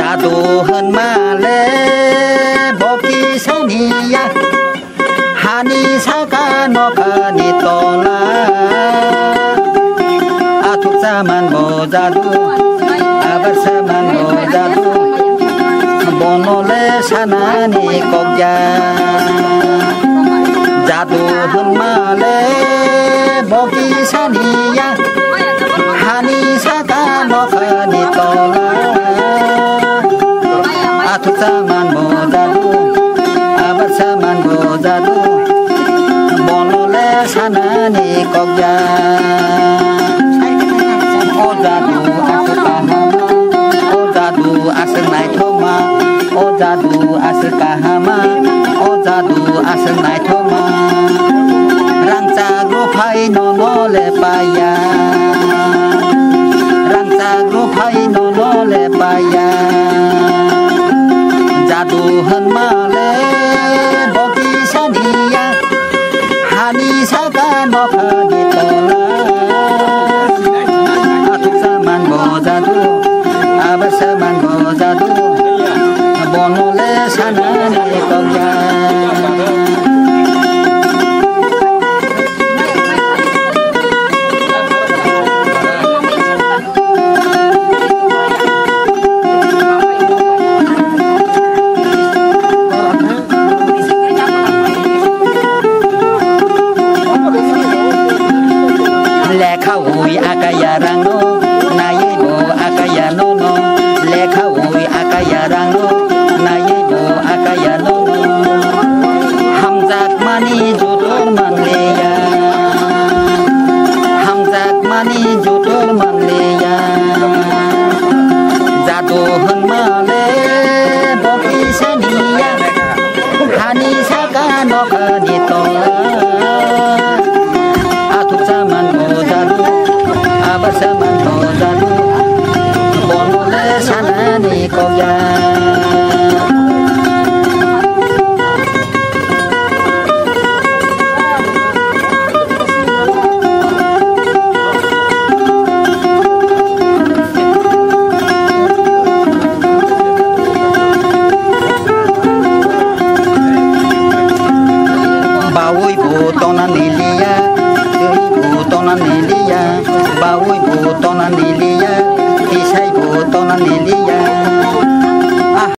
जादू होन माले बकी सानिया हानि साका नखानि तला आथुक zaman bo जादू आबार zaman bo जादू बनले सानानि कगजा जादू होन माले बकी सानिया हानि साका नखानि तला आथुक zaman bo जादू आबार zaman bo जादू बनले सानानि कगजा ओ जादू आसर kahama ओ जादू आसर नायथमा ओ जादू आसर kahama ओ जादू आसर नायथमा रांचाक रुफाय ननले पाया रांचाक रुफाय ननले पाया जादू होन माले बकी सानिया हानि साका नखानि तला आथुक zaman bo जादू आबार zaman bo जादू बनले सानानि कगजा lekha ui akaya rangno nayebo akaya nono lekha ui akaya rangno nayebo akaya nono hamzak mani jotor manleya hamzak mani jotor manleya jado